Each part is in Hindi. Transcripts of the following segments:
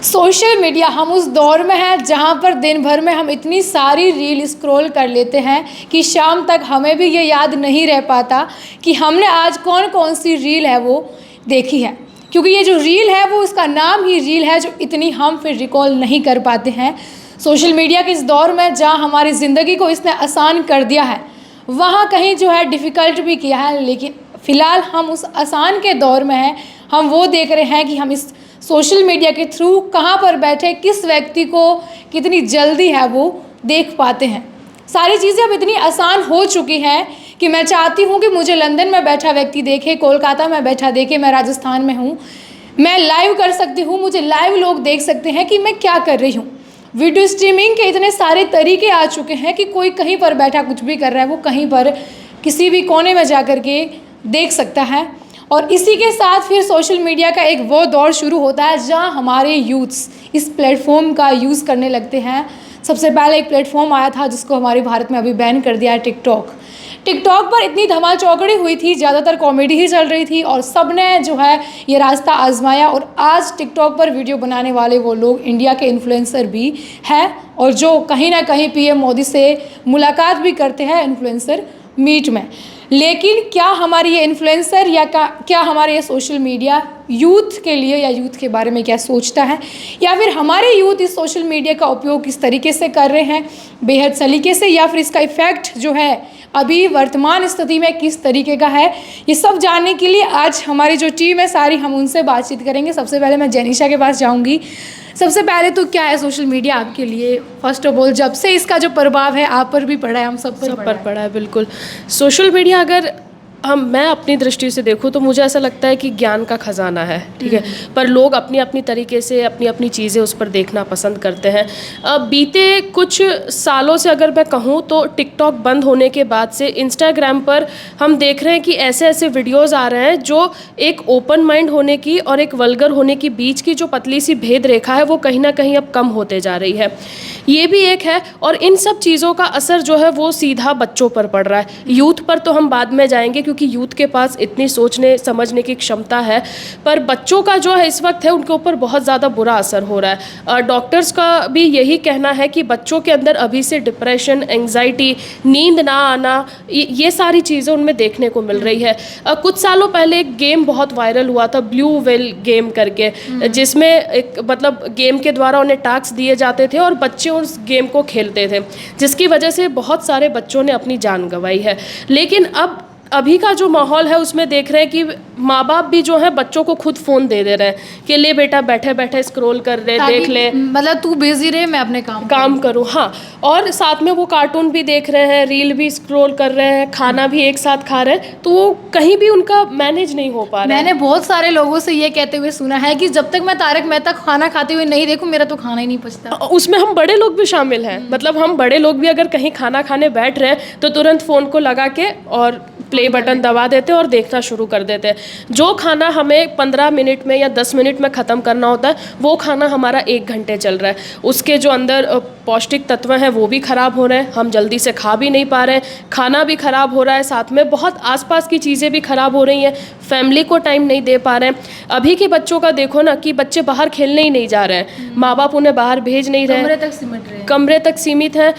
सोशल मीडिया, हम उस दौर में हैं जहाँ पर दिन भर में हम इतनी सारी रील स्क्रॉल कर लेते हैं कि शाम तक हमें भी ये याद नहीं रह पाता कि हमने आज कौन कौन सी रील है वो देखी है, क्योंकि ये जो रील है वो उसका नाम ही रील है, जो इतनी हम फिर रिकॉल नहीं कर पाते हैं। सोशल मीडिया के इस दौर में जहाँ हमारी ज़िंदगी को इसने आसान कर दिया है, वहाँ कहीं जो है डिफ़िकल्ट भी किया है, लेकिन फ़िलहाल हम उस आसान के दौर में हैं। हम वो देख रहे हैं कि हम इस सोशल मीडिया के थ्रू कहाँ पर बैठे किस व्यक्ति को कितनी जल्दी है वो देख पाते हैं। सारी चीज़ें अब इतनी आसान हो चुकी हैं कि मैं चाहती हूँ कि मुझे लंदन में बैठा व्यक्ति देखे, कोलकाता में बैठा देखे, मैं राजस्थान में हूँ, मैं लाइव कर सकती हूँ, मुझे लाइव लोग देख सकते हैं कि मैं क्या कर रही हूँ। वीडियो स्ट्रीमिंग के इतने सारे तरीके आ चुके हैं कि कोई कहीं पर बैठा कुछ भी कर रहा है वो कहीं पर किसी भी कोने में जा कर के देख सकता है। और इसी के साथ फिर सोशल मीडिया का एक वो दौर शुरू होता है जहां हमारे यूथ्स इस प्लेटफॉर्म का यूज़ करने लगते हैं। सबसे पहले एक प्लेटफॉर्म आया था जिसको हमारे भारत में अभी बैन कर दिया है, टिकटॉक। टिकटॉक पर इतनी धमाल चौकड़ी हुई थी, ज़्यादातर कॉमेडी ही चल रही थी और सब ने जो है ये रास्ता आजमाया। और आज टिकटॉक पर वीडियो बनाने वाले वो लोग इंडिया के इन्फ्लुएंसर भी हैं और जो कहीं ना कहीं पीएम मोदी से मुलाकात भी करते हैं इन्फ्लुएंसर मीट में। लेकिन क्या हमारी ये इन्फ्लुएंसर या क्या हमारे ये सोशल मीडिया यूथ के लिए या यूथ के बारे में क्या सोचता है, या फिर हमारे यूथ इस सोशल मीडिया का उपयोग किस तरीके से कर रहे हैं, बेहद सलीके से, या फिर इसका इफ़ेक्ट जो है अभी वर्तमान स्थिति में किस तरीके का है, ये सब जानने के लिए आज हमारी जो टीम है सारी हम उनसे बातचीत करेंगे। सबसे पहले मैं जेनिशा के पास जाऊंगी। सबसे पहले तो क्या है सोशल मीडिया आपके लिए, फर्स्ट ऑफ ऑल, जब से इसका जो प्रभाव है आप पर भी पड़ा है, हम सब पर पड़ा है। बिल्कुल, सोशल मीडिया अगर मैं अपनी दृष्टि से देखूँ तो मुझे ऐसा लगता है कि ज्ञान का ख़जाना है, ठीक है, पर लोग अपनी अपनी तरीके से अपनी अपनी चीज़ें उस पर देखना पसंद करते हैं। बीते कुछ सालों से अगर मैं कहूँ तो टिकटॉक बंद होने के बाद से इंस्टाग्राम पर हम देख रहे हैं कि ऐसे ऐसे वीडियोज़ आ रहे हैं जो एक ओपन माइंड होने की और एक वल्गर होने की बीच की जो पतली सी भेद रेखा है वो कहीं ना कहीं अब कम होते जा रही है। ये भी एक है, और इन सब चीज़ों का असर जो है वो सीधा बच्चों पर पड़ रहा है। यूथ पर तो हम बाद में जाएंगे क्योंकि यूथ के पास इतनी सोचने समझने की क्षमता है, पर बच्चों का जो है इस वक्त है उनके ऊपर बहुत ज़्यादा बुरा असर हो रहा है। डॉक्टर्स का भी यही कहना है कि बच्चों के अंदर अभी से डिप्रेशन, एंग्जाइटी, नींद ना आना, ये सारी चीज़ें उनमें देखने को मिल रही है। कुछ सालों पहले एक गेम बहुत वायरल हुआ था, ब्लू व्हेल गेम करके, जिसमें एक मतलब गेम के द्वारा उन्हें टास्क दिए जाते थे और बच्चे उस गेम को खेलते थे, जिसकी वजह से बहुत सारे बच्चों ने अपनी जान गंवाई है। लेकिन अभी का जो माहौल है उसमें देख रहे हैं कि माँ बाप भी जो है बच्चों को खुद फ़ोन दे रहे हैं कि ले बेटा बैठे बैठे स्क्रॉल कर रहे, देख ले, मतलब तू बिजी रहे, मैं अपने काम करूँ। हाँ, और साथ में वो कार्टून भी देख रहे हैं, रील भी स्क्रॉल कर रहे हैं, खाना भी एक साथ खा रहे हैं, तो वो कहीं भी उनका मैनेज नहीं हो पा रहा है। मैंने बहुत सारे लोगों से ये कहते हुए सुना है कि जब तक मैं तारक मेहता खाना खाते हुए नहीं देखूं मेरा तो खाना ही नहीं पचता। उसमें हम बड़े लोग भी शामिल हैं, मतलब हम बड़े लोग भी अगर कहीं खाना खाने बैठ रहे हैं तो तुरंत फ़ोन को लगा के और प्ले बटन दबा देते और देखना शुरू कर देते हैं। जो खाना हमें 15 मिनट में या 10 मिनट में ख़त्म करना होता है वो खाना हमारा 1 घंटे चल रहा है। उसके जो अंदर पौष्टिक तत्व हैं वो भी ख़राब हो रहे हैं, हम जल्दी से खा भी नहीं पा रहे हैं, खाना भी ख़राब हो रहा है, साथ में बहुत आसपास की चीज़ें भी ख़राब हो रही हैं, फैमिली को टाइम नहीं दे पा रहे हैं। अभी के बच्चों का देखो ना कि बच्चे बाहर खेलने ही नहीं जा रहे हैं, माँ बाप उन्हें बाहर भेज नहीं रहे हैं, कमरे तक सीमित हैं,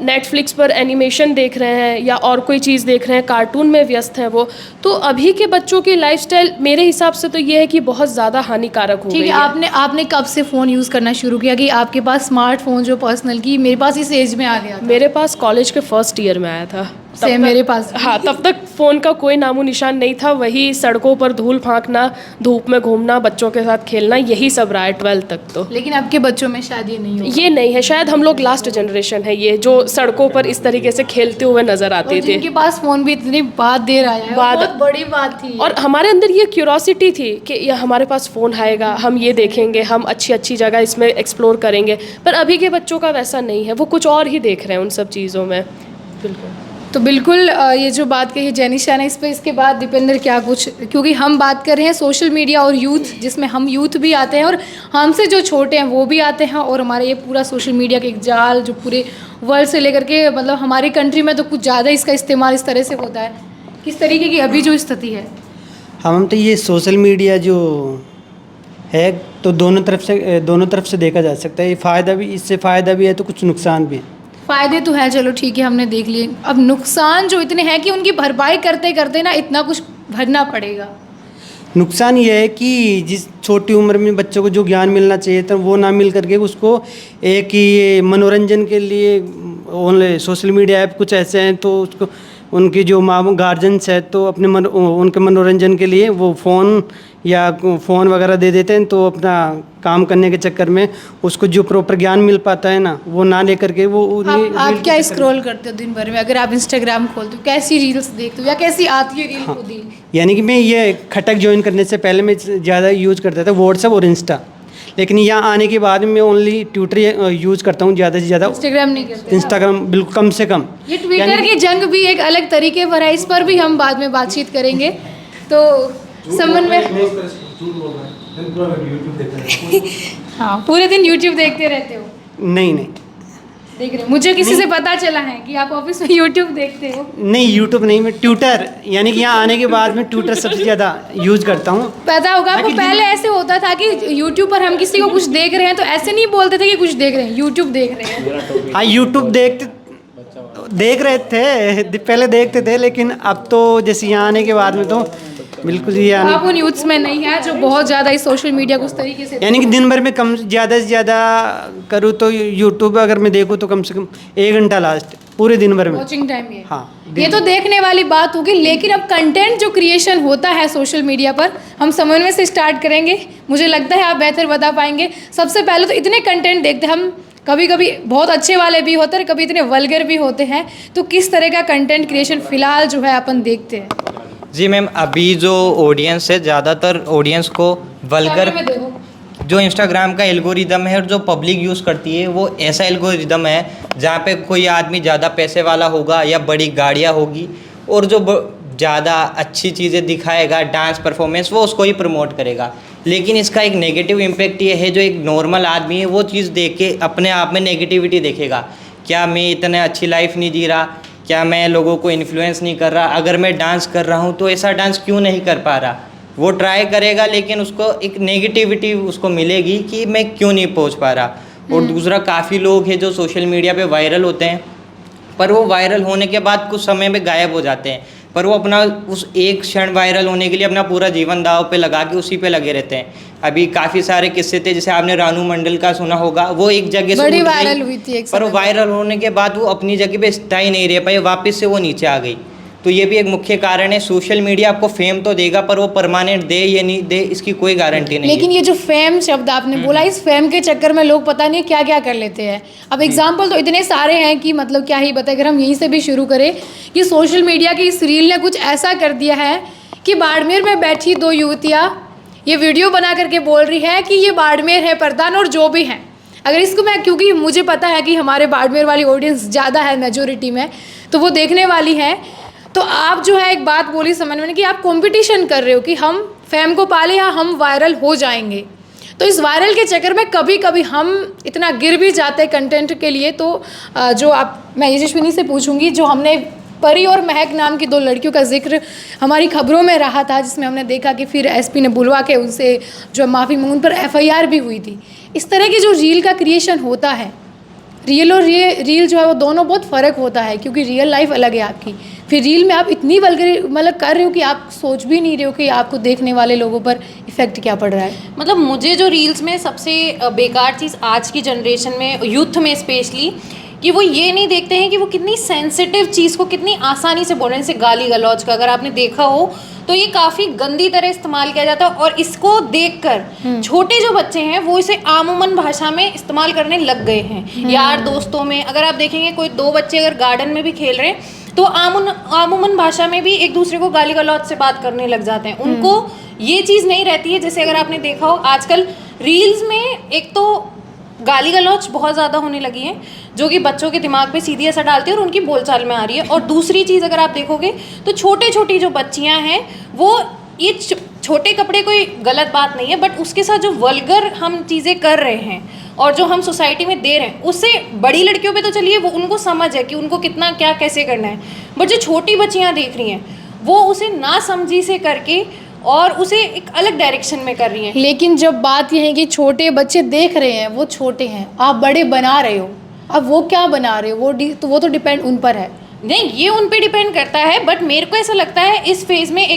नेटफ्लिक्स पर एनिमेशन देख रहे हैं या और कोई चीज़ देख रहे हैं, कार्टून में व्यस्त हैं वो। तो अभी के बच्चों की लाइफस्टाइल मेरे हिसाब से तो ये है कि बहुत ज़्यादा हानिकारक हो गई है। आपने कब से फ़ोन यूज़ करना शुरू किया कि आपके पास स्मार्टफोन जो पर्सनल की मेरे पास इस एज में आ गया था? मेरे पास कॉलेज के फर्स्ट ईयर में आया था। से मेरे पास हाँ, तब तक फ़ोन का कोई नामो निशान नहीं था, वही सड़कों पर धूल फांकना, धूप में घूमना, बच्चों के साथ खेलना, यही सब रहा है 12 तक तो। लेकिन अब के बच्चों में शायद ये नहीं ये नहीं है, शायद हम लोग लास्ट जनरेशन है ये जो सड़कों पर इस तरीके से खेलते हुए नजर आते थे। जिनके पास फ़ोन भी इतनी बात देर आया है, बहुत बड़ी बात थी। और हमारे अंदर ये क्यूरोसिटी थी कि ये हमारे पास फ़ोन आएगा, हम ये देखेंगे, हम अच्छी अच्छी जगह इसमें एक्सप्लोर करेंगे, पर अभी के बच्चों का वैसा नहीं है, वो कुछ और ही देख रहे हैं उन सब चीज़ों में। बिल्कुल, तो बिल्कुल ये जो बात कही जेनिशा ने इस पर, इसके बाद दीपेंद्र क्या कुछ, क्योंकि हम बात कर रहे हैं सोशल मीडिया और यूथ, जिसमें हम यूथ भी आते हैं और हमसे जो छोटे हैं वो भी आते हैं, और हमारे ये पूरा सोशल मीडिया का एक जाल जो पूरे वर्ल्ड से लेकर के मतलब हमारी कंट्री में तो कुछ ज़्यादा इसका इस्तेमाल इस तरह से होता है। किस तरीके की अभी जो स्थिति है? हम तो ये सोशल मीडिया जो है तो दोनों तरफ से देखा जा सकता है। ये फ़ायदा भी, इससे फ़ायदा भी है तो कुछ नुकसान भी है। फ़ायदे तो है, चलो ठीक है, हमने देख लिए। अब नुकसान जो इतने हैं कि उनकी भरपाई करते करते ना इतना कुछ भरना पड़ेगा। नुकसान ये है कि जिस छोटी उम्र में बच्चों को जो ज्ञान मिलना चाहिए था वो ना मिल करके उसको एक ही ये मनोरंजन के लिए ऑनलाइन सोशल मीडिया ऐप कुछ ऐसे हैं, तो उसको उनकी जो माँ गार्जियंस है तो उनके मनोरंजन के लिए वो फ़ोन वगैरह दे देते हैं, तो अपना काम करने के चक्कर में उसको जो प्रॉपर ज्ञान मिल पाता है ना वो ना लेकर के वो आप क्या स्क्रॉल करते हो दिन भर में? अगर आप इंस्टाग्राम खोलते हो कैसी रील्स देखते हो या कैसी आती है रील हाँ, खुद ही? यानी कि मैं ये खटक ज्वाइन करने से पहले मैं ज़्यादा यूज़ करता था व्हाट्सएप और इंस्टा, लेकिन यहाँ आने के बाद मैं ओनली ट्विटर यूज़ करता हूँ ज़्यादा से ज़्यादा। इंस्टाग्राम नहीं करते? इंस्टाग्राम बिल्कुल कम से कम। ये ट्विटर की जंग भी एक अलग तरीके पर है, इस पर भी हम बाद में बातचीत करेंगे। तो संबंध में हाँ, पूरे दिन यूट्यूब देखते रहते हो? नहीं देख रहे हो, मुझे किसी से पता चला है कि आप ऑफिस में यूट्यूब देखते हो। नहीं, यूट्यूब नहीं, मैं ट्विटर, यानी कि यहाँ आने के बाद मैं ट्विटर सबसे ज़्यादा यूज़ करता हूँ। पता होगा आपको, पहले ऐसे होता था कि यूट्यूब पर हम किसी को कुछ देख रहे हैं तो ऐसे नहीं बोलते थे कि कुछ देख रहे हैं, यूट्यूब देख रहे हैं। हाँ, यूट्यूब देख रहे थे, पहले देखते थे, लेकिन अब तो जैसे यहाँ आने के बाद में तो बिल्कुल ही आप उन यूथ्स में नहीं है जो बहुत ज़्यादा इस सोशल मीडिया को उस तरीके से, यानी कि दिन भर में कम ज़्यादा से ज़्यादा करूँ तो यूट्यूब अगर मैं देखूँ तो कम से कम 1 घंटा लास्ट पूरे दिन भर में वॉचिंग टाइम है। हाँ, ये तो देखने वाली बात होगी, लेकिन अब कंटेंट जो क्रिएशन होता है सोशल मीडिया पर, हम समन्वय से स्टार्ट करेंगे। मुझे लगता है आप बेहतर बता पाएंगे। सबसे पहले तो इतने कंटेंट देखते हम, कभी कभी बहुत अच्छे वाले भी होते हैं, कभी इतने वल्गर भी होते हैं, तो किस तरह का कंटेंट क्रिएशन फिलहाल जो है अपन देखते हैं? जी मैम, अभी जो ऑडियंस है, ज़्यादातर ऑडियंस को वल्गर, जो इंस्टाग्राम का एल्गोरिदम है और जो पब्लिक यूज़ करती है वो ऐसा एल्गोरिदम है जहाँ पे कोई आदमी ज़्यादा पैसे वाला होगा या बड़ी गाड़ियाँ होगी और जो ज़्यादा अच्छी चीज़ें दिखाएगा, डांस परफॉर्मेंस, वो उसको ही प्रमोट करेगा। लेकिन इसका एक नेगेटिव इम्पैक्ट ये है, जो एक नॉर्मल आदमी है वो चीज़ देख के अपने आप में नेगेटिविटी देखेगा। क्या मैं इतने अच्छी लाइफ नहीं जी रहा? क्या मैं लोगों को इन्फ्लुएंस नहीं कर रहा? अगर मैं डांस कर रहा हूँ तो ऐसा डांस क्यों नहीं कर पा रहा? वो ट्राई करेगा, लेकिन उसको एक नेगेटिविटी उसको मिलेगी कि मैं क्यों नहीं पहुँच पा रहा। और दूसरा, काफ़ी लोग हैं जो सोशल मीडिया पे वायरल होते हैं, पर वो वायरल होने के बाद कुछ समय में गायब हो जाते हैं, पर वो अपना उस एक क्षण वायरल होने के लिए अपना पूरा जीवन दाव पे लगा के उसी पे लगे रहते हैं। अभी काफ़ी सारे किस्से थे, जैसे आपने रानू मंडल का सुना होगा, वो एक जगह से बड़ी वायरल हुई थी एक पर वो वायरल होने के बाद वो अपनी जगह पे स्थायी नहीं रह पाई, वापस से वो नीचे आ गई। तो ये भी एक मुख्य कारण है। सोशल मीडिया आपको फेम तो देगा, पर वो परमानेंट दे या नहीं दे इसकी कोई गारंटी नहीं। लेकिन ये जो फेम शब्द आपने बोला, इस फेम के चक्कर में लोग पता नहीं क्या क्या कर लेते हैं। अब एग्जाम्पल तो इतने सारे हैं कि मतलब क्या ही बताए। अगर हम यहीं से भी शुरू करें कि सोशल मीडिया की इस रील ने कुछ ऐसा कर दिया है कि बाड़मेर में बैठी 2 युवतियाँ ये वीडियो बना करके बोल रही है कि ये बाड़मेर है प्रधान और जो भी हैं। अगर इसको मैं, क्योंकि मुझे पता है कि हमारे बाड़मेर वाली ऑडियंस ज़्यादा है मेजोरिटी में, तो वो देखने वाली है। तो आप जो है एक बात बोली समझ में कि आप कंपटीशन कर रहे हो कि हम फेम को पाले या हम वायरल हो जाएंगे। तो इस वायरल के चक्कर में कभी कभी हम इतना गिर भी जाते हैं कंटेंट के लिए। तो जो मैं यशस्विनी से पूछूंगी, जो हमने परी और महक नाम की 2 लड़कियों का जिक्र हमारी खबरों में रहा था, जिसमें हमने देखा कि फिर एसपी ने बुलवा के उनसे जो माफ़ी मांगी, उन पर FIR भी हुई थी। इस तरह की जो रील का क्रिएशन होता है, रियल और रील जो है वो दोनों बहुत फ़र्क होता है, क्योंकि रियल लाइफ अलग है आपकी, फिर रील में आप इतनी वल्गर मतलब कर रहे हो कि आप सोच भी नहीं रहे हो कि आपको देखने वाले लोगों पर इफेक्ट क्या पड़ रहा है। मतलब मुझे जो रील्स में सबसे बेकार चीज़ आज की जनरेशन में, यूथ में स्पेशली, कि वो ये नहीं देखते हैं कि वो कितनी सेंसिटिव चीज़ को कितनी आसानी से बोल रहे हैं। जैसे गाली गलौज का अगर आपने देखा हो तो ये काफ़ी गंदी तरह इस्तेमाल किया जाता है, और इसको देखकर छोटे जो बच्चे हैं वो इसे आमूमन भाषा में इस्तेमाल करने लग गए हैं। यार दोस्तों में अगर आप देखेंगे, कोई 2 बच्चे अगर गार्डन में भी खेल रहे हैं तो आमूमन भाषा में भी एक दूसरे को गाली गलौज से बात करने लग जाते हैं। उनको ये चीज़ नहीं रहती है। जैसे अगर आपने देखा हो आजकल रील्स में एक तो गाली गलौज बहुत ज़्यादा होने लगी है, जो कि बच्चों के दिमाग पे सीधी असर डालती है और उनकी बोलचाल में आ रही है। और दूसरी चीज़ अगर आप देखोगे तो छोटी जो बच्चियां हैं वो ये छोटे कपड़े कोई गलत बात नहीं है, बट उसके साथ जो वल्गर हम चीज़ें कर रहे हैं और जो हम सोसाइटी में दे रहे हैं, उससे बड़ी लड़कियों पे तो चलिए वो उनको समझ है कि उनको कितना क्या कैसे करना है, बट जो छोटी बच्चियां देख रही हैं वो उसे ना समझी से करके और उसे एक अलग डायरेक्शन में कर रही हैं। लेकिन जब बात यह है कि छोटे बच्चे देख रहे हैं, वो छोटे हैं, आप बड़े बना रहे हो, अब वो क्या बना रहे हो, वो तो डिपेंड उन पर है। नहीं, ये उन पे डिपेंड करता है, बट मेरे को ऐसा लगता है इस फेज़ में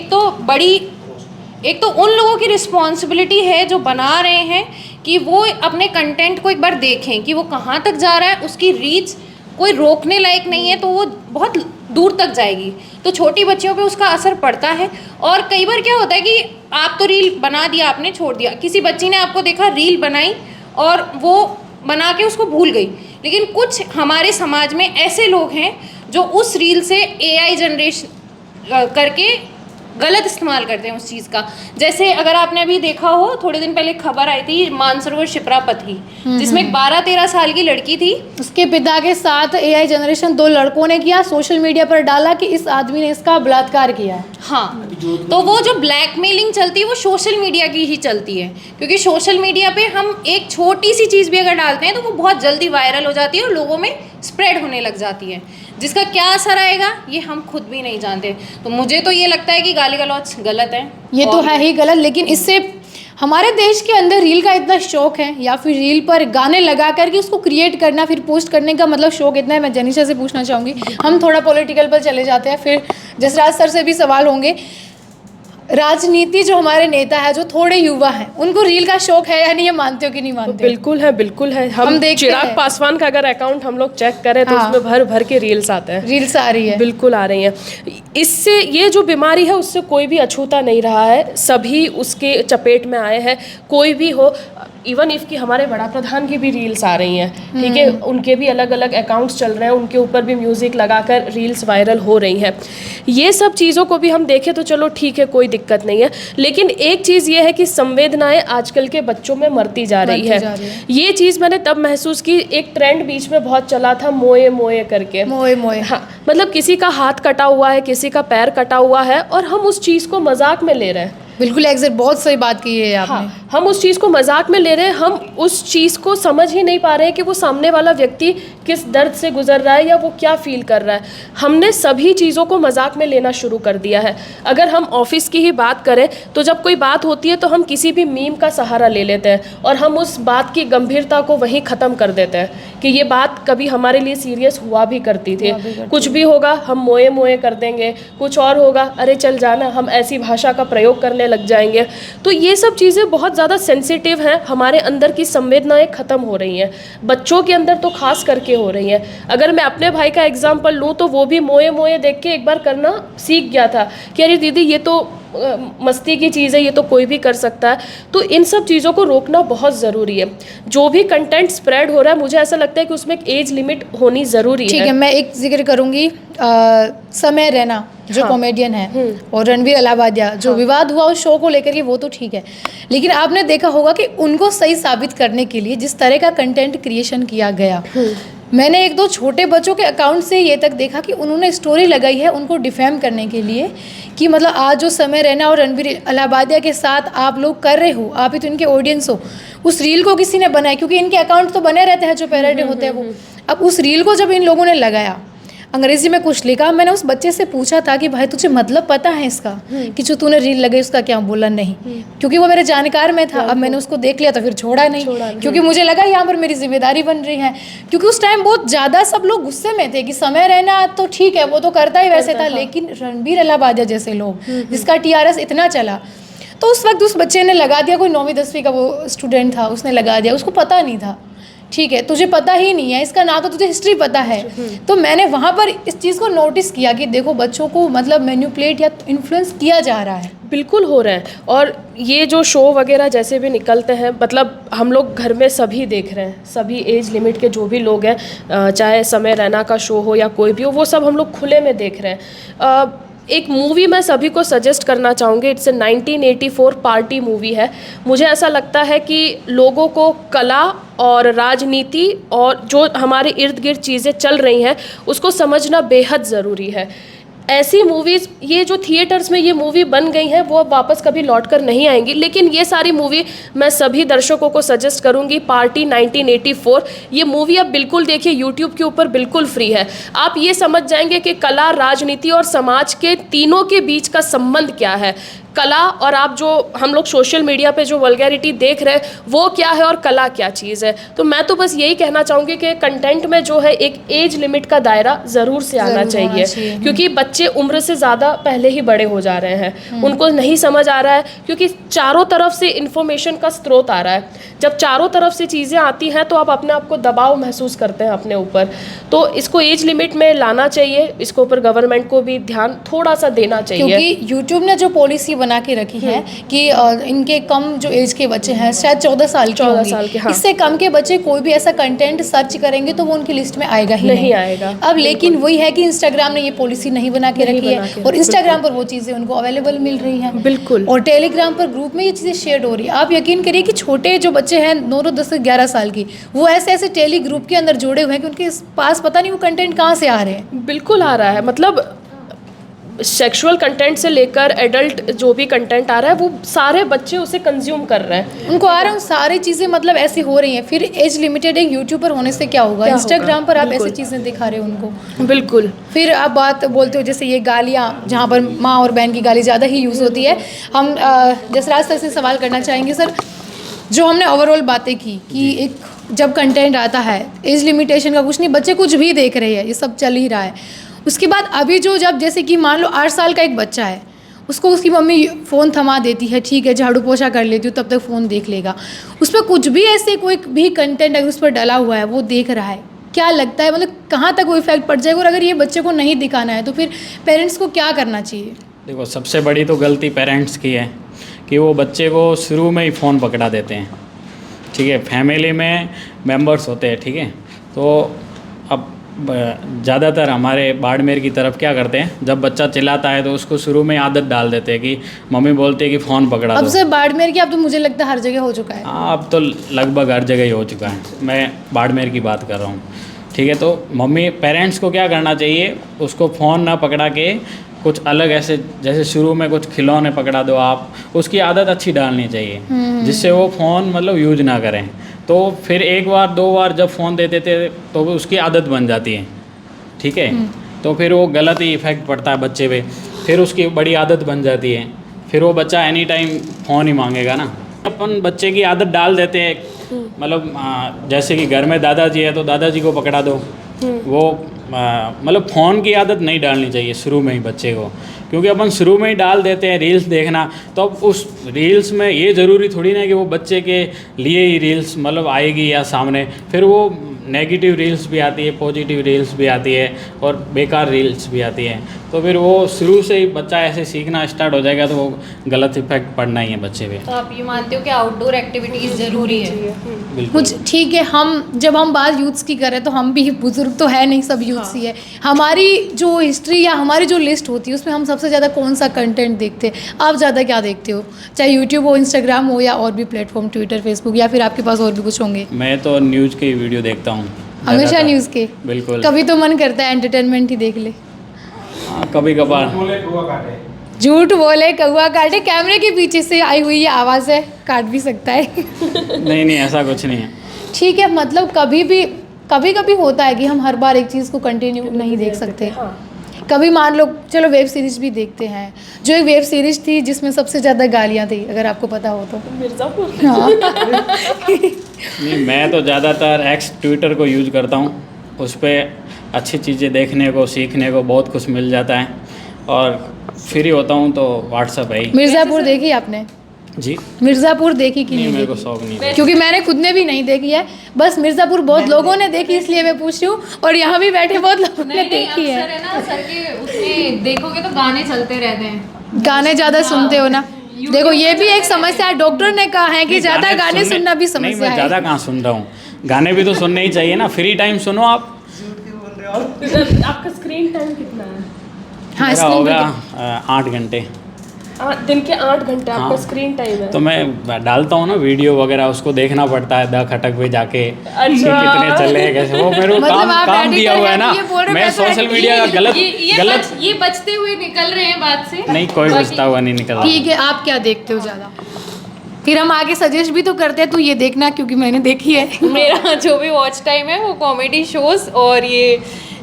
एक तो उन लोगों की रिस्पॉन्सिबिलिटी है जो बना रहे हैं कि वो अपने कंटेंट को एक बार देखें कि वो कहाँ तक जा रहा है, उसकी रीच कोई रोकने लायक नहीं है तो वो बहुत दूर तक जाएगी, तो छोटी बच्चियों पे उसका असर पड़ता है। और कई बार क्या होता है कि आप तो रील बना दिया, आपने छोड़ दिया, किसी बच्ची ने आपको देखा रील बनाई और वो बना के उसको भूल गई, लेकिन कुछ हमारे समाज में ऐसे लोग हैं जो उस रील से AI जनरेशन करके गलत इस्तेमाल करते हैं उस चीज़ का। जैसे अगर आपने अभी देखा हो, थोड़े दिन पहले खबर आई थी मानसरोवर शिप्रापत की, जिसमें एक 12-13 साल की लड़की थी, उसके पिता के साथ AI जनरेशन 2 लड़कों ने किया, सोशल मीडिया पर डाला कि इस आदमी ने इसका बलात्कार किया है। हाँ, तो वो जो ब्लैकमेलिंग चलती है वो सोशल मीडिया की ही चलती है, क्योंकि सोशल मीडिया पे हम एक छोटी सी चीज़ भी अगर डालते हैं तो वो बहुत जल्दी वायरल हो जाती है और लोगों में स्प्रेड होने लग जाती है, जिसका क्या असर आएगा ये हम खुद भी नहीं जानते। तो मुझे तो ये लगता है कि गाली गलौज गलत है, ये तो है ही गलत, लेकिन इससे हमारे देश के अंदर रील का इतना शौक है, या फिर रील पर गाने लगा करके उसको क्रिएट करना फिर पोस्ट करने का मतलब शौक इतना है। मैं जनीशा से पूछना चाहूँगी, हम थोड़ा पॉलिटिकल पर चले जाते हैं, फिर जसराज सर से भी सवाल होंगे। राजनीति जो हमारे नेता है, जो थोड़े युवा हैं, उनको रील का शौक है या नहीं, ये मानते हो कि नहीं मानते? बिल्कुल है, बिल्कुल है। हम देखते चिराग हैं। पासवान का अगर अकाउंट हम लोग चेक करें तो हाँ। उसमें भर भर के रील्स आते हैं, रील्स आ रही है, बिल्कुल आ रही हैं। इससे ये जो बीमारी है उससे कोई भी अछूता नहीं रहा है, सभी उसके चपेट में आए हैं, कोई भी हो। इवन इफ कि हमारे बड़ा प्रधान की भी रील्स आ रही हैं, ठीक है, उनके भी अलग अलग अकाउंट्स चल रहे हैं, उनके ऊपर भी म्यूज़िक लगाकर रील्स वायरल हो रही हैं। ये सब चीज़ों को भी हम देखें तो चलो ठीक है, कोई दिक्कत नहीं है, लेकिन एक चीज़ ये है कि संवेदनाएं आजकल के बच्चों में मरती जा रही है। ये चीज़ मैंने तब महसूस की, एक ट्रेंड बीच में बहुत चला था मोए मोए करके, मोए मोए। हाँ, मतलब किसी का हाथ कटा हुआ है, किसी का पैर कटा हुआ है और हम उस चीज़ को मजाक में ले रहे हैं। बिल्कुल एग्जैक्ट, बहुत सही बात की है आपने। हाँ, हम उस चीज़ को मजाक में ले रहे हैं, हम उस चीज़ को समझ ही नहीं पा रहे हैं कि वो सामने वाला व्यक्ति किस दर्द से गुजर रहा है या वो क्या फील कर रहा है। हमने सभी चीज़ों को मजाक में लेना शुरू कर दिया है। अगर हम ऑफिस की ही बात करें तो जब कोई बात होती है तो हम किसी भी मीम का सहारा ले लेते हैं और हम उस बात की गंभीरता को वहीं ख़त्म कर देते हैं कि ये बात कभी हमारे लिए सीरियस हुआ भी करती थी। कुछ भी होगा हम मोए मोए कर देंगे, कुछ और होगा अरे चल जाना, हम ऐसी भाषा का प्रयोग करने लग जाएंगे। तो ये सब चीज़ें बहुत ज़्यादा सेंसिटिव हैं, हमारे अंदर की संवेदनाएं ख़त्म हो रही हैं, बच्चों के अंदर तो खास करके हो रही हैं। अगर मैं अपने भाई का एग्जांपल लूँ तो वो भी मोए मोए देख के एक बार करना सीख गया था कि अरे दीदी ये तो मस्ती की चीज़ है, ये तो कोई भी कर सकता है। तो इन सब चीज़ों को रोकना बहुत ज़रूरी है। जो भी कंटेंट स्प्रेड हो रहा है मुझे ऐसा लगता है कि उसमें एक एज लिमिट होनी ज़रूरी है। ठीक है, मैं एक जिक्र करूँगी, समय रैना जो कॉमेडियन है और रणवीर अलाहाबादिया जो विवाद हुआ उस शो को लेकर के, वो तो ठीक है, लेकिन आपने देखा होगा कि उनको सही साबित करने के लिए जिस तरह का कंटेंट क्रिएशन किया गया, मैंने 1-2 छोटे बच्चों के अकाउंट से ये तक देखा कि उन्होंने स्टोरी लगाई है उनको डिफेम करने के लिए कि मतलब आज जो समय रैना और रणवीर अलाहाबादिया के साथ आप लोग कर रहे हो, आप ही तो इनके ऑडियंस हो। उस रील को किसी ने बनाया, क्योंकि इनके अकाउंट तो बने रहते हैं जो पैरोडी होते हैं वो। अब उस रील को जब इन लोगों ने लगाया, अंग्रेजी में कुछ लिखा, मैंने उस बच्चे से पूछा था कि भाई तुझे मतलब पता है इसका कि जो तूने रील लगाई उसका क्या? बोला नहीं, क्योंकि वो मेरे जानकार में था। अब मैंने उसको देख लिया तो फिर छोड़ा नहीं, क्योंकि मुझे लगा यहाँ पर मेरी जिम्मेदारी बन रही है। क्योंकि उस टाइम बहुत ज़्यादा सब लोग गुस्से में थे कि समय रहना तो ठीक है, वो तो करता ही वैसे था, लेकिन रणवीर अलाहाबादिया जैसे लोग जिसका TRS इतना चला, तो उस वक्त उस बच्चे ने लगा दिया, कोई 9वीं-10वीं का वो स्टूडेंट था, उसने लगा दिया, उसको पता नहीं था। ठीक है, तुझे पता ही नहीं है इसका, ना तो तुझे हिस्ट्री पता है। तो मैंने वहाँ पर इस चीज़ को नोटिस किया कि देखो बच्चों को मतलब मैन्युपुलेट या इन्फ्लुएंस किया जा रहा है। बिल्कुल हो रहे हैं, और ये जो शो वगैरह जैसे भी निकलते हैं, मतलब हम लोग घर में सभी देख रहे हैं, सभी एज लिमिट के जो भी लोग हैं, चाहे समय रैना का शो हो या कोई भी हो, वो सब हम लोग खुले में देख रहे हैं। एक मूवी मैं सभी को सजेस्ट करना चाहूँगी, इट्स 1984 पार्टी मूवी है। मुझे ऐसा लगता है कि लोगों को कला और राजनीति और जो हमारे इर्द गिर्द चीज़ें चल रही हैं उसको समझना बेहद ज़रूरी है। ऐसी मूवीज़, ये जो थिएटर्स में ये मूवी बन गई हैं वो अब वापस कभी लौट कर नहीं आएंगी, लेकिन ये सारी मूवी मैं सभी दर्शकों को सजेस्ट करूंगी। पार्टी 1984 ये मूवी आप बिल्कुल देखिए, यूट्यूब के ऊपर बिल्कुल फ्री है। आप ये समझ जाएंगे कि कला, राजनीति और समाज के तीनों के बीच का संबंध क्या है। कला और आप जो हम लोग सोशल मीडिया पे जो वल्गैरिटी देख रहे हैं वो क्या है और कला क्या चीज़ है। तो मैं तो बस यही कहना चाहूँगी कि कंटेंट में जो है एक एज लिमिट का दायरा ज़रूर से आना चाहिए, क्योंकि बच्चे उम्र से ज़्यादा पहले ही बड़े हो जा रहे हैं, उनको नहीं समझ आ रहा है, क्योंकि चारों तरफ से इंफॉर्मेशन का स्रोत आ रहा है। जब चारों तरफ से चीज़ें आती हैं तो आप अपने आप को दबाव महसूस करते हैं अपने ऊपर। तो इसको एज लिमिट में लाना चाहिए, इसके ऊपर गवर्नमेंट को भी ध्यान थोड़ा सा देना चाहिए, क्योंकि यूट्यूब ने जो पॉलिसी बना के रखी है कि इनके कम जो एज के बच्चे हैं, शायद 14 साल के 14 होंगे, साल के, हाँ। इससे कम के बच्चे कोई भी ऐसा कंटेंट सर्च करेंगे तो वो उनकी लिस्ट में आएगा ही नहीं आएगा। अब लेकिन वही है कि इंस्टाग्राम ने ये पॉलिसी नहीं बना के रखी है और इंस्टाग्राम पर वो चीज़ें उनको अवेलेबल मिल रही हैं, बिल्कुल। और टेलीग्राम पर ग्रुप में ये चीज़ें शेयर हो रही है। आप यकीन करिए कि छोटे जो बच्चे हैं 9, 10 से 11 साल की, वो ऐसे ऐसे टेली ग्रुप के अंदर जुड़े हुए हैं कि उनके पास पता नहीं वो कंटेंट कहाँ से आ रहे हैं। बिल्कुल आ रहा है, मतलब सेक्सुअल कंटेंट से लेकर एडल्ट जो भी कंटेंट आ रहा है वो सारे बच्चे उसे कंज्यूम कर रहे हैं, उनको आ रहा है, सारी चीज़ें मतलब ऐसी हो रही हैं। फिर एज लिमिटेड एक यूट्यूब पर होने से क्या होगा, इंस्टाग्राम पर आप ऐसी चीज़ें दिखा रहे हो उनको। बिल्कुल। फिर आप बात बोलते हो जैसे ये गालियाँ, जहाँ पर माँ और बहन की गाली ज़्यादा ही यूज़ होती है। हम जसराज सर से सवाल करना चाहेंगे। सर, जो हमने ओवरऑल बातें की कि एक जब कंटेंट आता है, एज लिमिटेशन का कुछ नहीं, बच्चे कुछ भी देख रहे हैं, ये सब चल ही रहा है। उसके बाद अभी जो जब जैसे कि मान लो 8 साल का एक बच्चा है, उसको उसकी मम्मी फ़ोन थमा देती है, ठीक है झाड़ू पोछा कर लेती हूँ, तब तक फ़ोन देख लेगा। उस पर कुछ भी ऐसे कोई भी कंटेंट अगर उस पर डला हुआ है वो देख रहा है, क्या लगता है मतलब कहाँ तक वो इफेक्ट पड़ जाएगा? और अगर ये बच्चे को नहीं दिखाना है तो फिर पेरेंट्स को क्या करना चाहिए? देखो, सबसे बड़ी तो गलती पेरेंट्स की है कि वो बच्चे को शुरू में ही फ़ोन पकड़ा देते हैं, ठीक है। फैमिली में मेंबर्स होते हैं, ठीक है। तो अब ज़्यादातर हमारे बाड़मेर की तरफ क्या करते हैं, जब बच्चा चिल्लाता है तो उसको शुरू में आदत डाल देते हैं कि मम्मी बोलती है कि फ़ोन पकड़ा दो। अब सर बाड़मेर की, अब तो मुझे लगता है हर जगह हो चुका है। हाँ, अब तो लगभग हर जगह ही हो चुका है, मैं बाड़मेर की बात कर रहा हूँ, ठीक है। तो मम्मी पेरेंट्स को क्या करना चाहिए, उसको फ़ोन ना पकड़ा के कुछ अलग ऐसे, जैसे शुरू में कुछ खिलौने पकड़ा दो आप, उसकी आदत अच्छी डालनी चाहिए जिससे वो फ़ोन मतलब यूज ना करें। तो फिर 1 बार 2 बार जब फ़ोन दे देते तो उसकी आदत बन जाती है, ठीक है। तो फिर वो गलत ही इफ़ेक्ट पड़ता है बच्चे पे, फिर उसकी बड़ी आदत बन जाती है, फिर वो बच्चा एनी टाइम फ़ोन ही मांगेगा ना। अपन बच्चे की आदत डाल देते हैं, मतलब जैसे कि घर में दादाजी है तो दादाजी को पकड़ा दो, वो मतलब फ़ोन की आदत नहीं डालनी चाहिए शुरू में ही बच्चे को, क्योंकि अपन शुरू में ही डाल देते हैं रील्स देखना। तो अब उस रील्स में ये ज़रूरी थोड़ी ना कि वो बच्चे के लिए ही रील्स मतलब आएगी या सामने, फिर वो नेगेटिव रील्स भी आती है, पॉजिटिव रील्स भी आती है और बेकार रील्स भी आती है। तो फिर वो शुरू से ही बच्चा ऐसे सीखना स्टार्ट हो जाएगा तो वो गलत इफेक्ट पड़ना ही है बच्चे पे। तो आप ये मानते हो कि आउटडोर एक्टिविटीज़ ज़रूरी है? बिल्कुल। कुछ ठीक है, जब हम बात यूथ्स की करें तो हम भी बुजुर्ग तो है नहीं, सब यूथ्स ही है। हमारी जो हिस्ट्री या हमारी जो लिस्ट होती है उसमें हम सबसे ज़्यादा कौन सा कंटेंट देखते हैं? आप ज़्यादा क्या देखते हो, चाहे यूट्यूब हो, इंस्टाग्राम हो या और भी प्लेटफॉर्म, ट्विटर, फेसबुक, या फिर आपके पास और भी कुछ होंगे? मैं तो न्यूज़ के वीडियो देखता हूँ हमेशा न्यूज़ के? बिल्कुल। कभी तो मन करता है एंटरटेनमेंट ही देख ले। हाँ, कभी कभार। झूठ बोले कौवा काटे, कैमरे के पीछे से आई हुई ये आवाज़ है, काट भी सकता है। नहीं, ऐसा कुछ नहीं है। ठीक है, मतलब कभी कभी होता है कि हम हर बार एक चीज़ को कंटिन्यू नहीं देख सकते। कभी मान लो चलो वेब सीरीज़ भी देखते हैं, जो एक वेब सीरीज़ थी जिसमें सबसे ज़्यादा गालियाँ थी, अगर आपको पता हो तो। मिर्ज़ापुर। हाँ। नहीं, मैं तो ज़्यादातर एक्स ट्विटर को यूज़ करता हूँ, उस पर अच्छी चीज़ें देखने को, सीखने को बहुत कुछ मिल जाता है। और फ्री होता हूँ तो व्हाट्सएप है ही। मिर्ज़ापुर देखी आपने? जी, मिर्ज़ापुर देखी कि नहीं, नहीं मेरे को देखी? शौक नहीं है। क्योंकि मैंने खुद ने भी नहीं देखी है, बस मिर्ज़ापुर बहुत लोगों ने देखी इसलिए मैं पूछ रही हूँ, और यहाँ भी बैठे बहुत लोगों ने देखी है। अक्सर है ना सर के उसमें देखोगे तो गाने चलते रहते हैं। गाने ज़्यादा सुनते हो ना? देखो ये भी एक समस्या है, डॉक्टर ने कहा है कि ज़्यादा गाने सुनना भी नहीं, समस्या मैं है। ज़्यादा कहाँ सुन रहा हूँ, गाने भी तो सुनने ही चाहिए ना, फ्री टाइम सुनो आप। आपका स्क्रीन टाइम कितना है? हाँ, मेरा हो गया 8 घंटे। दिन के 8 घंटे आपका हाँ। स्क्रीन टाइम है? तो मैं डालता हूँ ना वीडियो वगैरह, उसको देखना पड़ता है द खटक पे जाके कि अच्छा। कितने चले हैं, कैसे। वो मेरे को मतलब आप काम दिया हुआ है ना, ये बोल रहे मैं पैसे सोशल मीडिया का गलत ये बचते हुए निकल रहे हैं बात से। नहीं, कोई बचता हुआ नहीं निकल रहा। ठीक है, आप क्या देखते हो ज़्यादा? फिर हम आगे सजेस्ट भी तो करते हैं, तू ये देखना, क्योंकि मैंने देखी है। मेरा जो भी वॉच टाइम है वो कॉमेडी शोज और ये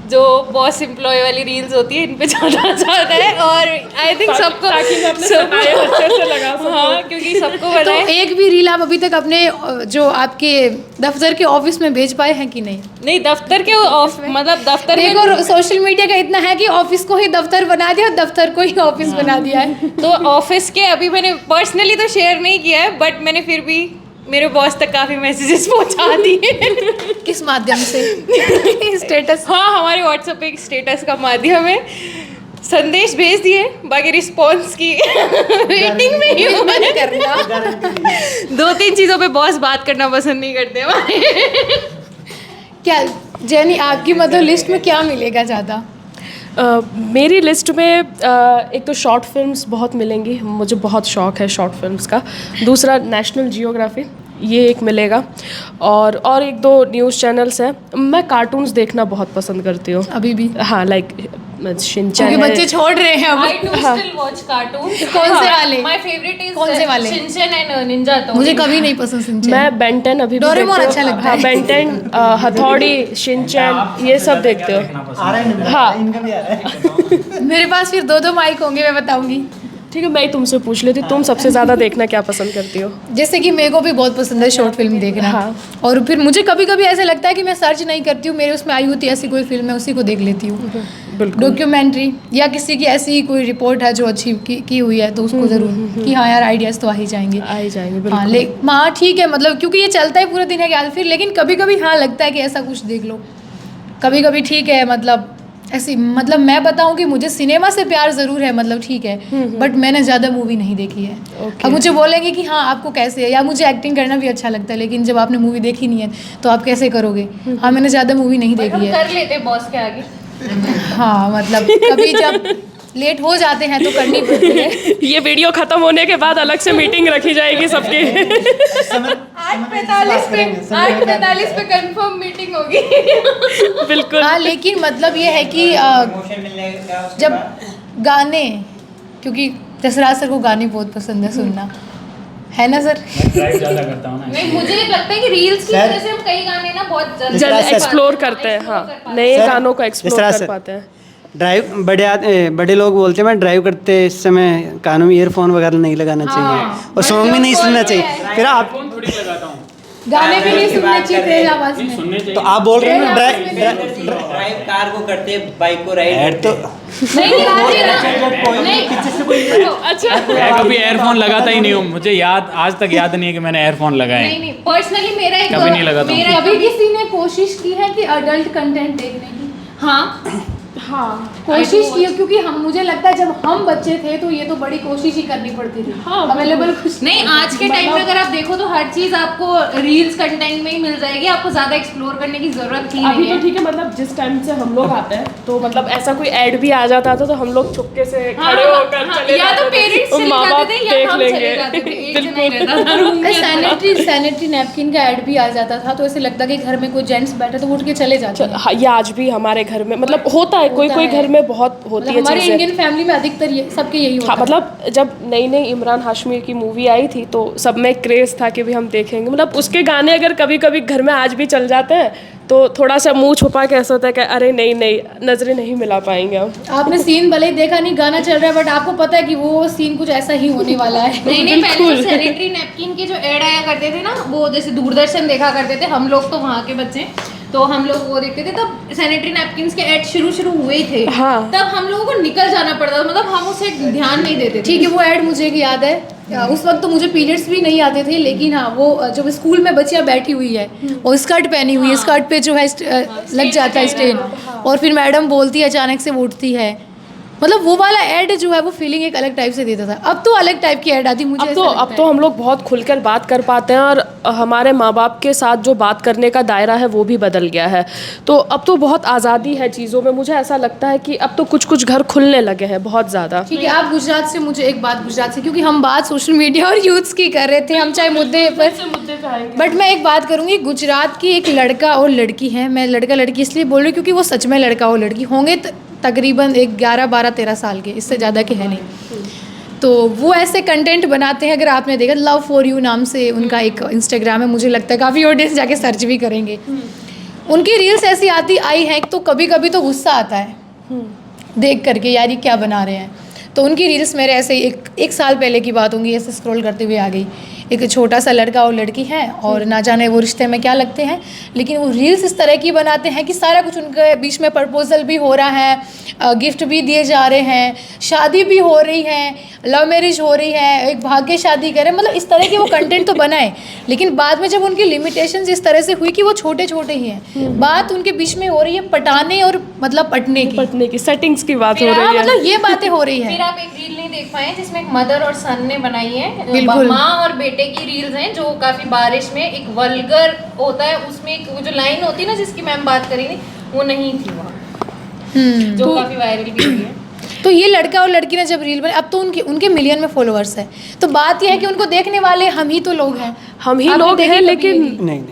जो बॉस एम्प्लॉय वाली रील्स होती है इन पे ज़्यादा जाता है, और आई थिंक सबको ताकि मैं अपने सताए अच्छे से लगा सकूं। हाँ, क्योंकि सबको तो पता है। एक भी रील आप अभी तक अपने जो आपके दफ्तर के ऑफिस में भेज पाए हैं कि नहीं? नहीं, दफ्तर के ऑफ मतलब दफ्तर में देखो सोशल मीडिया का इतना है कि ऑफिस को ही दफ्तर बना दिया और दफ्तर को ही ऑफिस बना दिया है। तो ऑफिस के अभी मैंने पर्सनली तो शेयर नहीं किया है, बट मैंने फिर भी मेरे बॉस तक काफ़ी मैसेजेस पहुंचा दिए। किस माध्यम से? स्टेटस? हाँ, हमारे व्हाट्सएप पे एक स्टेटस का माध्यम है, संदेश भेज दिए, बाकी रिस्पॉन्स की वेटिंग में ही हूँ मैं। करना 2-3 चीज़ों पे बॉस बात करना पसंद नहीं करते हमारे। क्या जेनी, आपकी मतलब लिस्ट में क्या मिलेगा ज़्यादा? मेरी लिस्ट में एक तो शॉर्ट फिल्म्स बहुत मिलेंगी, मुझे बहुत शौक है शॉर्ट फिल्म्स का। दूसरा नेशनल जियोग्राफी, ये एक मिलेगा। और 1-2 न्यूज़ चैनल्स हैं। मैं कार्टून्स देखना बहुत पसंद करती हूँ अभी भी? हाँ, लाइक शिनचैन क्योंकि है। बच्चे छोड़ रहे हैं अब। I do still watch cartoons. कौन से वाले? My favorite is कौन से वाले? Shinchan and Ninja Turtles. मुझे कभी नहीं पसंद सिंचन। मैं बेंटन अभी भी डोरेमोन देखती हूँ। अच्छा लगता हाँ, है। बेंटन, हथौड़ी, शिनचैन, ये सब देखते हो। हाँ, मेरे पास फिर 2-2 माइक होंगे, मैं बताऊंगी। ठीक है, मैं ही तुमसे पूछ लेती, तुम सबसे ज़्यादा देखना क्या पसंद करती हो? जैसे कि मेरे को भी बहुत पसंद है शॉर्ट फिल्म देखना। हाँ। और फिर मुझे कभी कभी ऐसा लगता है कि मैं सर्च नहीं करती हूँ, मेरे उसमें आई होती है ऐसी कोई फिल्म है, उसी को देख लेती हूँ। बिल्कुल। डॉक्यूमेंट्री या किसी की ऐसी कोई रिपोर्ट है जो अच्छी की हुई है, तो उसको ज़रूर कि हाँ यार आइडियाज़ तो आ ही जाएंगे। आ ही जाएंगे, हाँ बिल्कुल। हाँ ठीक है, मतलब क्योंकि ये चलता है पूरे दिन है क्या फिर, लेकिन कभी कभी हाँ लगता है कि ऐसा कुछ देख लो। कभी कभी ठीक है, मतलब ऐसी, मतलब मैं बताऊं कि मुझे सिनेमा से प्यार ज़रूर है, मतलब ठीक है, बट मैंने ज़्यादा मूवी नहीं देखी है। अब मुझे बोलेंगे कि हाँ आपको कैसे है, या मुझे एक्टिंग करना भी अच्छा लगता है, लेकिन जब आपने मूवी देखी नहीं है तो आप कैसे करोगे? हाँ, मैंने ज़्यादा मूवी नहीं देखी है। कर लेते बॉस के आगे। हाँ, मतलब कभी जब लेट हो जाते हैं तो करनी पड़ती है। ये वीडियो खत्म होने के बाद अलग से मीटिंग रखी जाएगी सबकी। 8:45 पे कंफर्म मीटिंग होगी। बिल्कुल। हाँ, लेकिन मतलब ये है कि जब गाने, क्योंकि जसराज सर को गाने बहुत पसंद है सुनना, है ना सर? ड्राइव ज़्यादा करता हूँ ना। नहीं, मुझे लगता है कि रील्स की वजह से हम कई गाने ना बहुत जल्द एक्सप्लोर करते हैं। हाँ, नए गानों को एक्सप्लोर तरह कर से पाते हैं। ड्राइव बड़े लोग बोलते हैं मैं ड्राइव करते इस समय कानों में ईयरफोन वगैरह नहीं लगाना चाहिए और सॉन्ग भी नहीं सुनना चाहिए। फिर आप थोड़ी लगाता हूँ, गाने भी नहीं सुनने चाहिए तेज आवाज में। सुनने तो आप बोल रहे हो ड्राइव कार को करते बाइक को राइड तो नहीं अच्छा, मैं कभी एयरफोन लगाता ही नहीं हूँ, मुझे याद आज तक याद नहीं है कि मैंने एयरफोन लगाए। नहीं, पर्सनली मेरा एक कभी नहीं लगाता हूँ। मेरा कभी किसी ने कोशिश की है कि अडल्ट कंटेंट देखने की? हाँ, कोशिश की है, क्योंकि हम, मुझे लगता है जब हम बच्चे थे तो ये तो बड़ी कोशिश ही करनी पड़ती थी। हाँ, अवेलेबल कुछ नहीं, आज के टाइम में अगर आप देखो तो हर चीज आपको रील्स कंटेंट में ही मिल जाएगी, आपको ज्यादा एक्सप्लोर करने की जरूरत ही अभी नहीं तो है। ठीक है, मतलब जिस टाइम से हम लोग आते हैं तो मतलब ऐसा कोई ऐड भी आ जाता था तो हम लोग चुपके से खड़े होकर चले या तो जाते थे। पेरेंट्स और चले माँ बाप जाते थे या देख हम चले लेंगे। जाते थे, एक जना ही रहता था रूम में। सैनिटरी नैपकिन का ऐड भी आ जाता था, तो ऐसे लगता कि घर में कोई जेंट्स बैठे तो वो उठ के चले जाते हैं। हाँ, ये आज भी हमारे घर में मतलब होता है, कोई कोई घर में बहुत होती मतलब है हमारे चीज़ें। इंडियन फैमिली में अधिकतर ये सबके यही होता हाँ, है। मतलब जब नई नई इमरान हाशमी की मूवी आई थी तो सब में क्रेज़ था कि भी हम देखेंगे। मतलब उसके गाने अगर कभी कभी घर में आज भी चल जाते हैं तो थोड़ा सा मुंह छुपा के ऐसा होता है कि अरे नहीं नजरें नहीं मिला पाएंगे हम। आपने सीन भले ही देखा नहीं, गाना चल रहा है, बट आपको पता है कि वो सीन कुछ ऐसा ही होने वाला है। नहीं, पहले तो सैनिटरी नैपकिन के जो ऐड आया करते थे ना, वो जैसे दूरदर्शन देखा करते थे हम लोग, तो वहाँ के बच्चे, तो हम लोग वो देखते थे, तब सैनिटरी नैपकिन के ऐड शुरू हुए थे। हाँ। तब हम लोगों को निकल जाना पड़ता था, मतलब हम उसे ध्यान नहीं देते थे। ठीक है, वो ऐड मुझे भी याद है। उस वक्त तो मुझे पीरियड्स भी नहीं आते थे, लेकिन हाँ वो जब स्कूल में बच्चियाँ बैठी हुई है और स्कर्ट पहनी हुई है, स्कर्ट पे जो है लग जाता है स्टेन, और फिर मैडम बोलती है, अचानक से वो उठती है, मतलब वो वाला ऐड जो है वो फीलिंग एक अलग टाइप से देता था। अब तो अलग टाइप की ऐड आती मुझे। अब तो हम लोग बहुत खुलकर बात कर पाते हैं और हमारे माँ बाप के साथ जो बात करने का दायरा है वो भी बदल गया है, तो अब तो बहुत आज़ादी है चीज़ों में। मुझे ऐसा लगता है कि अब तो कुछ घर खुलने लगे हैं बहुत ज़्यादा। ठीक है, आप गुजरात से, मुझे एक बात गुजरात से, क्योंकि हम बात सोशल मीडिया और यूथ्स की कर रहे थे, हम चाहे मुद्दे पर, बट मैं एक बात करूँगी, गुजरात की एक लड़का और लड़की है, मैं लड़का लड़की इसलिए बोल रही हूँ क्योंकि वो सच में लड़का और लड़की होंगे, तकरीबन 11, 12, 13 साल के, इससे ज़्यादा के है नहीं। तो वो ऐसे कंटेंट बनाते हैं, अगर आपने देखा लव फॉर यू नाम से उनका एक इंस्टाग्राम है, मुझे लगता है काफ़ी ऑडियंस जाके सर्च भी करेंगे। उनकी रील्स ऐसी आती आई हैं तो कभी कभी तो गुस्सा आता है देख करके, यार ये क्या बना रहे हैं। तो उनकी रील्स मेरे ऐसे ही एक साल पहले की बात होंगी, ऐसे स्क्रॉल करते हुए आ गई, एक छोटा सा लड़का और लड़की है और ना जाने वो रिश्ते में क्या लगते हैं, लेकिन वो रील्स इस तरह की बनाते हैं कि सारा कुछ उनके बीच में प्रपोजल भी हो रहा है, गिफ्ट भी दिए जा रहे हैं, शादी भी हो रही है, लव मैरिज हो रही है, एक भाग के शादी करें, मतलब इस तरह की वो कंटेंट तो बनाए। लेकिन बाद में जब उनकी लिमिटेशंस इस तरह से हुई कि वो छोटे छोटे ही हैं, बात उनके बीच में हो रही है पटाने और मतलब पटने की सेटिंग्स की बात हो हाँ, रही है। मतलब ये बातें हो रही फिर है। आप एक रील नहीं देख पाए जिसमें एक मदर और सन ने बनाई है, बिल्कुल। माँ और बेटे की रील्स हैं जो काफी बारिश में एक वल्गर होता है, उसमें एक वो जो लाइन होती है ना जिसकी मैम बात करी थी वो नहीं थी वहाँ, जो काफी वायरल भी हुई है। तो ये लड़का और लड़की ने जब रील बनाई, अब तो उनके मिलियन में फॉलोअर्स है, तो बात यह है कि उनको देखने वाले हम ही तो लोग हैं, हम ही आपने लोग देखी हैं, कभी लेकिन ये रील? नहीं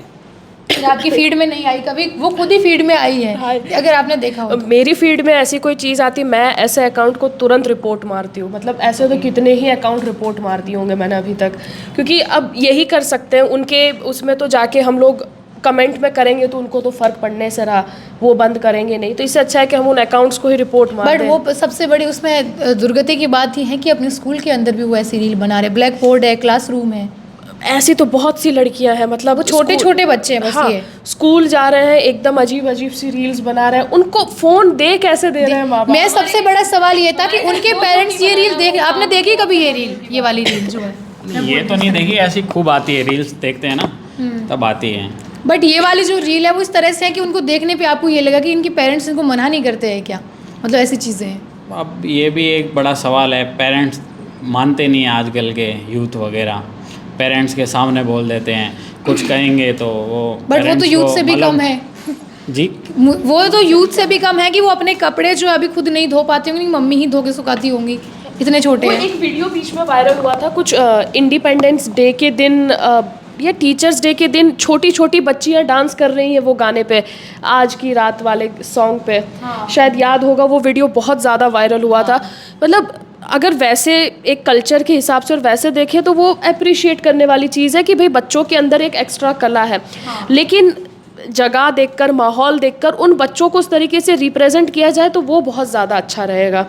आपकी फीड में नहीं आई कभी, वो खुद ही फीड में आई है अगर आपने देखा हो तो। मेरी फीड में ऐसी कोई चीज़ आती, मैं ऐसे अकाउंट को तुरंत रिपोर्ट मारती हूँ। मतलब ऐसे तो कितने ही अकाउंट रिपोर्ट मार दिए होंगे मैंने अभी तक, क्योंकि अब यही कर सकते हैं। उनके उसमें तो जाके हम लोग कमेंट में करेंगे तो उनको तो फ़र्क पड़ने से रहा, वो बंद करेंगे नहीं, तो इससे अच्छा है कि हम उन अकाउंट्स को ही रिपोर्ट मार बट दें। वो सबसे बड़ी उसमें दुर्गति की बात ये है कि अपने स्कूल के अंदर भी वो ऐसी रील बना रहे, ब्लैक बोर्ड है, क्लासरूम है, ऐसी तो बहुत सी लड़कियां हैं, मतलब वो छोटे छोटे बच्चे हैं बस। हाँ, ये स्कूल जा रहे हैं, एकदम अजीब अजीब सी रील्स बना रहे हैं, उनको फोन दे कैसे दे रहे हैं माँ बाप? मैं सबसे बड़ा सवाल ये था कि उनके पेरेंट्स ये रील देख, आपने देखी कभी ये रील, ये वाली रील जो है? ये तो नहीं देखी, ऐसी खूब आती है रील्स, देखते हैं ना तब आती है। बट ये वाली जो रील है वो इस तरह से है कि उनको देखने पे आपको ये लगा कि इनके पेरेंट्स इनको मना नहीं करते हैं क्या, मतलब ऐसी चीज़ें हैं। अब ये भी एक बड़ा सवाल है, पेरेंट्स मानते नहीं हैं आजकल के यूथ वगैरह, पेरेंट्स के सामने बोल देते हैं, कुछ कहेंगे तो वो बट वो तो parents यूथ को से भी मतलब- कम है, जी वो तो यूथ से भी कम है कि वो अपने कपड़े जो अभी खुद नहीं धो पाती होंगी, मम्मी ही धो के सुखाती होंगी, इतने छोटे वो हैं। एक वीडियो बीच में वायरल हुआ था, कुछ इंडिपेंडेंस डे के दिन या टीचर्स डे के दिन छोटी छोटी बच्चियां डांस कर रही हैं वो गाने पे, आज की रात वाले सॉन्ग पे। शायद याद होगा, वो वीडियो बहुत ज़्यादा वायरल हुआ था। मतलब अगर वैसे एक कल्चर के हिसाब से और वैसे देखें तो वो अप्रिशिएट करने वाली चीज़ है कि भाई बच्चों के अंदर एक एक्स्ट्रा कला है, लेकिन जगह देखकर, माहौल देखकर उन बच्चों को उस तरीके से रिप्रेजेंट किया जाए तो वो बहुत ज़्यादा अच्छा रहेगा।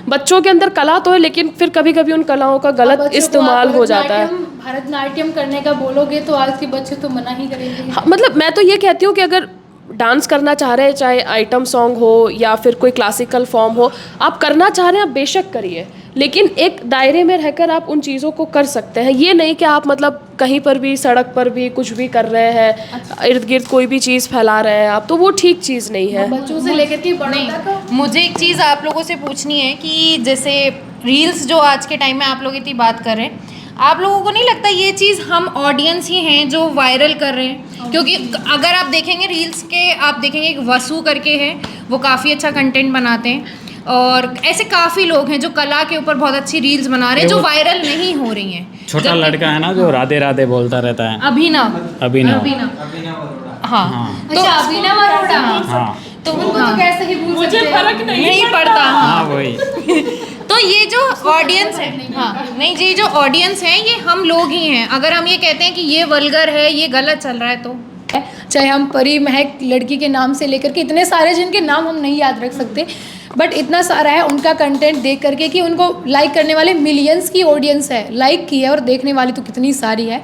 बच्चों के अंदर कला तो है, लेकिन फिर कभी कभी उन कलाओं का गलत बच्चों को इस्तेमाल आप हो जाता है। भरतनाट्यम करने का बोलोगे तो आज के बच्चे तो मना ही करेंगे। हाँ, मतलब मैं तो ये कहती हूँ कि अगर डांस करना चाह रहे हैं, चाहे आइटम सॉन्ग हो या फिर कोई क्लासिकल फॉर्म हो, आप करना चाह रहे हैं आप बेशक करिए, लेकिन एक दायरे में रहकर आप उन चीज़ों को कर सकते हैं। ये नहीं कि आप मतलब कहीं पर भी, सड़क पर भी कुछ भी कर रहे हैं, इर्द गिर्द कोई भी चीज़ फैला रहे हैं आप, तो वो ठीक चीज़ नहीं है। बच्चों से लेकर के बड़ों तक। मुझे एक चीज़ आप लोगों से पूछनी है कि जैसे रील्स जो आज के टाइम में आप लोग इतनी बात कर रहे हैं, आप लोगों को नहीं लगता ये चीज़ हम ऑडियंस ही हैं जो वायरल कर रहे हैं? क्योंकि अगर आप देखेंगे रील्स के, आप देखेंगे एक वसु करके है, वो काफ़ी अच्छा कंटेंट बनाते हैं, और ऐसे काफ़ी लोग हैं जो कला के ऊपर बहुत अच्छी रील्स बना रहे हैं जो वायरल नहीं हो रही हैं। छोटा लड़का है ना जो राधे राधे बोलता रहता है, अभिनव हाँ अच्छा, अभिनव अरोड़ा। हाँ तो उनको तो कैसे ही भूल सकते हैं। नहीं पड़ता। हाँ वही। तो ये जो ऑडियंस है, हाँ नहीं, ये जो ऑडियंस है ये हम लोग ही हैं। अगर हम ये कहते हैं कि ये वल्गर है, ये गलत चल रहा है, तो चाहे हम परी महक लड़की के नाम से लेकर के इतने सारे जिनके नाम हम नहीं याद रख सकते, बट इतना सारा है उनका कंटेंट देख करके कि उनको लाइक करने वाले मिलियंस की ऑडियंस है, लाइक की है, और देखने वाली तो कितनी सारी है।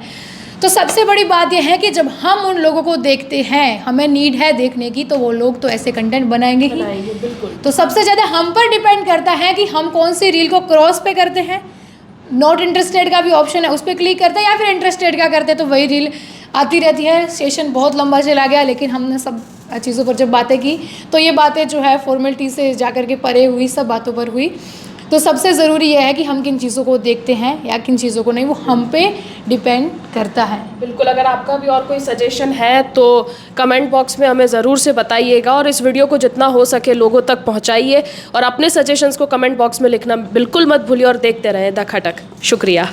तो सबसे बड़ी बात यह है कि जब हम उन लोगों को देखते हैं, हमें नीड है देखने की, तो वो लोग तो ऐसे कंटेंट बनाएंगे ही। तो सबसे ज़्यादा हम पर डिपेंड करता है कि हम कौन सी रील को क्रॉस पे करते हैं। नॉट इंटरेस्टेड का भी ऑप्शन है, उस पर क्लिक करते हैं, या फिर इंटरेस्टेड का करते हैं तो वही रील आती रहती है। सेशन बहुत लंबा चला गया, लेकिन हमने सब चीज़ों पर जब बातें की तो ये बातें जो है फॉर्मेलिटी से जा कर के परे हुई, सब बातों पर हुई। तो सबसे ज़रूरी यह है कि हम किन चीज़ों को देखते हैं या किन चीज़ों को नहीं, वो हम पे डिपेंड करता है। बिल्कुल, अगर आपका भी और कोई सजेशन है तो कमेंट बॉक्स में हमें ज़रूर से बताइएगा, और इस वीडियो को जितना हो सके लोगों तक पहुंचाइए, और अपने सजेशंस को कमेंट बॉक्स में लिखना बिल्कुल मत भूलिए, और देखते रहें द खटक। शुक्रिया।